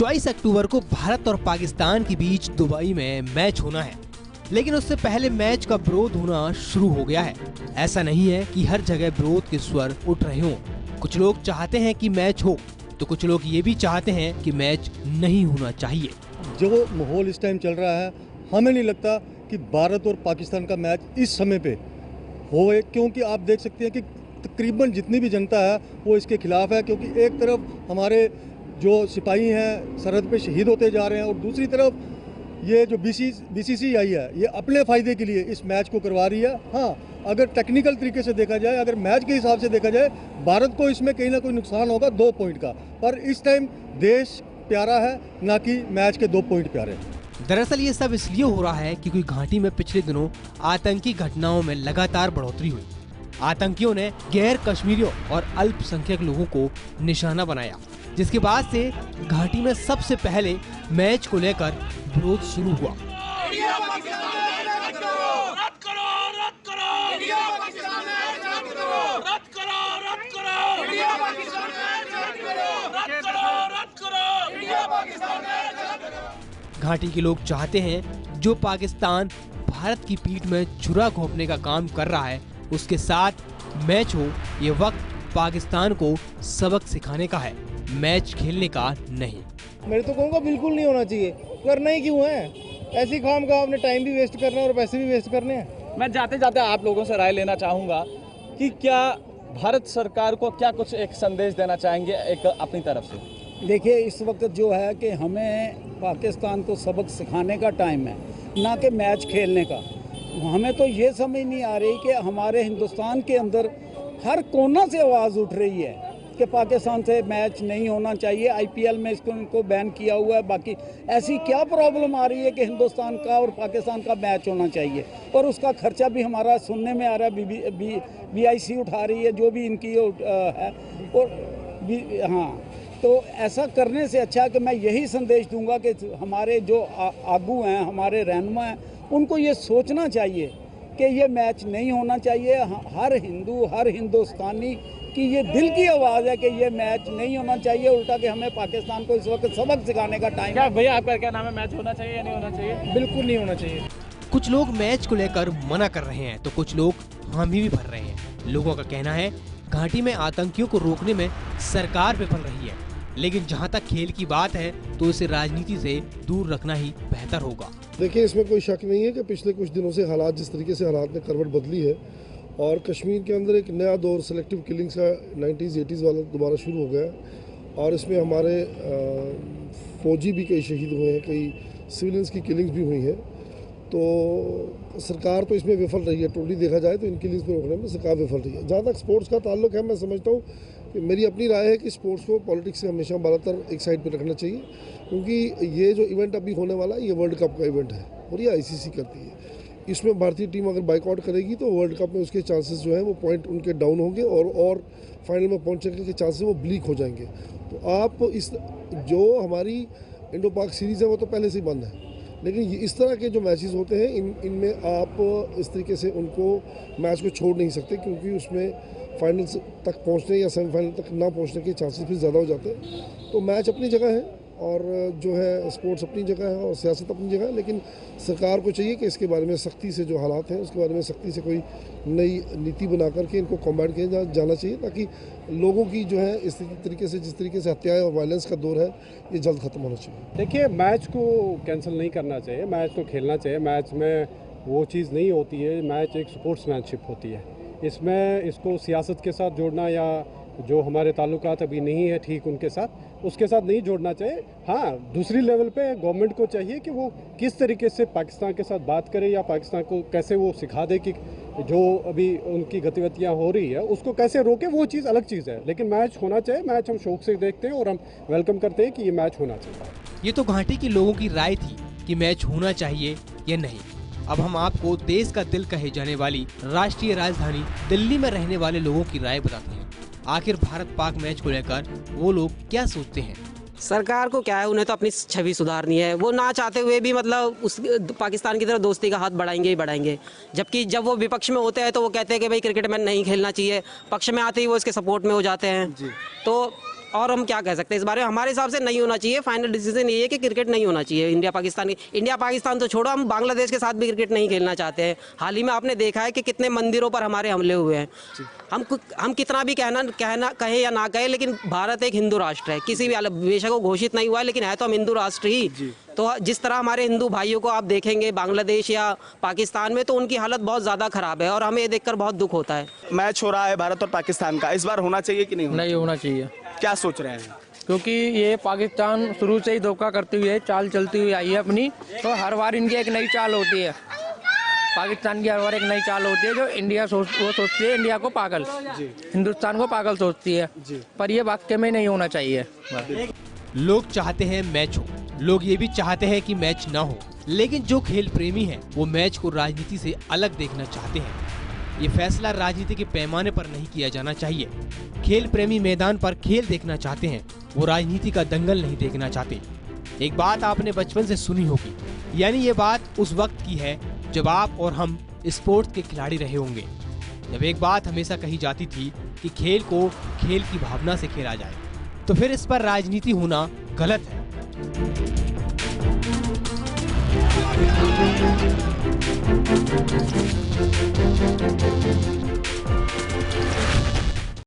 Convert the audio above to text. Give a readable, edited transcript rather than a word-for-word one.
22 अक्टूबर को भारत और पाकिस्तान के बीच दुबई में मैच होना है, लेकिन उससे पहले मैच का विरोध होना शुरू हो गया है। ऐसा नहीं है कि हर जगह विरोध के स्वर उठ रहे हों। कुछ लोग चाहते हैं कि मैच हो, तो कुछ लोग ये भी चाहते हैं कि मैच नहीं होना चाहिए। जो माहौल इस टाइम चल रहा है, हमें नहीं लगता कि भारत और पाकिस्तान का मैच इस समय पे होए, क्योंकि आप देख सकते हैं कि तकरीबन जितनी भी जनता है वो इसके खिलाफ है। क्योंकि एक तरफ हमारे जो सिपाही हैं सरहद पे शहीद होते जा रहे हैं, और दूसरी तरफ ये जो BCCI है ये अपने फ़ायदे के लिए इस मैच को करवा रही है। हाँ, अगर टेक्निकल तरीके से देखा जाए, अगर मैच के हिसाब से देखा जाए, भारत को इसमें कहीं ना कोई नुकसान होगा 2 पॉइंट का, पर इस टाइम देश प्यारा है, ना कि मैच के 2 पॉइंट प्यारे हैं। दरअसल ये सब इसलिए हो रहा है क्योंकि घाटी में पिछले दिनों आतंकी घटनाओं में लगातार बढ़ोतरी हुई। आतंकियों ने गैर कश्मीरियों और अल्पसंख्यक लोगों को निशाना बनाया, जिसके बाद से घाटी में सबसे पहले मैच को लेकर विरोध शुरू हुआ। घाटी के लोग चाहते हैं जो पाकिस्तान भारत की पीठ में छुरा घोंपने का काम कर रहा है, उसके साथ मैच हो। ये वक्त पाकिस्तान को सबक सिखाने का है, मैच खेलने का नहीं। मैं तो कहूँगा बिल्कुल नहीं होना चाहिए। करना ही क्यों है? ऐसी खाम का आपने टाइम भी वेस्ट करना है और पैसे भी वेस्ट करने हैं। मैं जाते जाते आप लोगों से राय लेना चाहूँगा कि क्या भारत सरकार को क्या कुछ एक संदेश देना चाहेंगे एक अपनी तरफ से? देखिए, इस वक्त जो है कि हमें पाकिस्तान को सबक सिखाने का टाइम है, ना कि मैच खेलने का। हमें तो ये समझ नहीं आ रही कि हमारे हिंदुस्तान के अंदर हर कोना से आवाज़ उठ रही है कि पाकिस्तान से मैच नहीं होना चाहिए। IPL में इनको बैन किया हुआ है। बाकी ऐसी क्या प्रॉब्लम आ रही है कि हिंदुस्तान का और पाकिस्तान का मैच होना चाहिए, और उसका खर्चा भी हमारा सुनने में आ रहा है BIC उठा रही है, जो भी इनकी है। और हाँ, तो ऐसा करने से अच्छा है कि मैं यही संदेश दूंगा कि हमारे जो आगू हैं, हमारे रहनुमा हैं, उनको ये सोचना चाहिए कि ये मैच नहीं होना चाहिए। हर हिंदू, हर हिंदुस्तानी कि ये दिल की आवाज़ है कि ये मैच नहीं होना चाहिए। उल्टा कि हमें पाकिस्तान को इस वक्त सबक सिखाने का टाइम है। भैया, आपका क्या नाम है? मैच होना चाहिए या नहीं होना चाहिए? बिल्कुल नहीं होना चाहिए। कुछ लोग मैच को लेकर मना कर रहे हैं, तो कुछ लोग हामी भी भर रहे हैं। लोगों का कहना है घाटी में आतंकियों को रोकने में सरकार विफल रही है, लेकिन जहां तक खेल की बात है तो इसे राजनीति से दूर रखना ही बेहतर होगा। देखिए, इसमें कोई शक नहीं है कि पिछले कुछ दिनों से हालात, जिस तरीके से हालात ने करवट बदली है और कश्मीर के अंदर एक नया दौर सेलेक्टिव किलिंग्स का 90s-80s वाला दोबारा शुरू हो गया है, और इसमें हमारे फौजी भी कई शहीद हुए हैं, कई सिविलियंस की किलिंग्स भी हुई हैं। तो सरकार तो इसमें विफल रही है। टोटली देखा जाए तो इन किलिंग्स को रोकने में सरकार विफल रही है। जहाँ तक स्पोर्ट्स का ताल्लुक है, मैं समझता हूँ कि मेरी अपनी राय है कि स्पोर्ट्स को पॉलिटिक्स से हमेशा ज़्यादातर एक साइड पे रखना चाहिए, क्योंकि ये जो इवेंट अभी होने वाला है ये वर्ल्ड कप का इवेंट है और ये ICC करती है। इसमें भारतीय टीम अगर बाइकआउट करेगी तो वर्ल्ड कप में उसके चांसेस जो हैं वो पॉइंट उनके डाउन होंगे और फाइनल में पहुंचने के चांसेस वो ब्लीक हो जाएंगे। तो आप जो हमारी इंडो पाक सीरीज़ है वो तो पहले से ही बंद है, लेकिन इस तरह के जो मैचेस होते हैं इनमें आप इस तरीके से उनको मैच को छोड़ नहीं सकते, क्योंकि उसमें फाइनल तक पहुंचने या सेमीफाइनल तक ना पहुंचने के चांसेस भी ज़्यादा हो जाते हैं। तो मैच अपनी जगह है और जो है स्पोर्ट्स अपनी जगह है और सियासत अपनी जगह है, लेकिन सरकार को चाहिए कि इसके बारे में सख्ती से, जो हालात हैं उसके बारे में सख्ती से कोई नई नीति बना करके इनको कॉम्बैट किया जाना चाहिए, ताकि लोगों की जो है इस तरीके से, जिस तरीके से हत्याएं और वायलेंस का दौर है, ये जल्द खत्म होना चाहिए। देखिए, मैच को कैंसिल नहीं करना चाहिए, मैच तो खेलना चाहिए। मैच में वो चीज़ नहीं होती है, मैच एक स्पोर्ट्समैनशिप होती है। इसमें इसको सियासत के साथ जोड़ना या जो हमारे ताल्लुकात अभी नहीं है ठीक उनके साथ, उसके साथ नहीं जोड़ना चाहिए। हाँ, दूसरी लेवल पे गवर्नमेंट को चाहिए कि वो किस तरीके से पाकिस्तान के साथ बात करे या पाकिस्तान को कैसे वो सिखा दे कि जो अभी उनकी गतिविधियाँ हो रही है उसको कैसे रोके। वो चीज़ अलग चीज़ है, लेकिन मैच होना चाहिए। मैच हम शौक से देखते हैं और हम वेलकम करते हैं कि ये मैच होना चाहिए। ये तो घाटी के लोगों की राय थी कि मैच होना चाहिए या नहीं। अब हम आपको देश का दिल कहे जाने वाली राष्ट्रीय राजधानी दिल्ली में रहने वाले लोगों की राय बताते हैं। आखिर भारत पाक मैच को लेकर वो लोग क्या सोचते हैं। सरकार को क्या है, उन्हें तो अपनी छवि सुधारनी है। वो ना चाहते हुए भी मतलब उस पाकिस्तान की तरफ दोस्ती का हाथ बढ़ाएंगे ही बढ़ाएंगे, जबकि जब वो विपक्ष में होते हैं तो वो कहते हैं कि भाई क्रिकेट मैच नहीं खेलना चाहिए, पक्ष में आते ही वो इसके सपोर्ट में हो जाते हैं। तो और हम क्या कह सकते हैं इस बारे में। हमारे हिसाब से नहीं होना चाहिए। फाइनल डिसीजन ये है कि क्रिकेट नहीं होना चाहिए इंडिया पाकिस्तान तो छोड़ो, हम बांग्लादेश के साथ भी क्रिकेट नहीं खेलना चाहते हैं। हाल ही में आपने देखा है कि कितने मंदिरों पर हमारे हमले हुए हैं। हम कितना भी कहे या ना कहे, लेकिन भारत एक हिंदू राष्ट्र है। किसी भी बेशक वो घोषित नहीं हुआ है, लेकिन है तो हम हिंदू राष्ट्र ही। तो जिस तरह हमारे हिंदू भाइयों को आप देखेंगे बांग्लादेश या पाकिस्तान में, तो उनकी हालत बहुत ज़्यादा ख़राब है और हमें ये देखकर बहुत दुख होता है। मैच हो रहा है भारत और पाकिस्तान का, इस बार होना चाहिए कि नहीं होना चाहिए। क्या सोच रहे हैं? क्योंकि ये पाकिस्तान शुरू से ही धोखा करती हुई है, चाल चलती हुई आई है अपनी, तो हर बार इनकी एक नई चाल होती है। पाकिस्तान की हर बार एक नई चाल होती है जो वो सोचती है इंडिया को पागल, हिंदुस्तान को पागल सोचती है, पर ये वाकई में नहीं होना चाहिए। लोग चाहते हैं मैच हो, लोग ये भी चाहते हैं कि मैच ना हो, लेकिन जो खेल प्रेमी हैं वो मैच को राजनीति से अलग देखना चाहते हैं। ये फैसला राजनीति के पैमाने पर नहीं किया जाना चाहिए। खेल प्रेमी मैदान पर खेल देखना चाहते हैं, वो राजनीति का दंगल नहीं देखना चाहते। एक बात आपने बचपन से सुनी होगी, यानी ये बात उस वक्त की है जब आप और हम स्पोर्ट्स के खिलाड़ी रहे होंगे, जब एक बात हमेशा कही जाती थी कि खेल को खेल की भावना से खेला जाए। तो फिर इस पर राजनीति होना गलत है।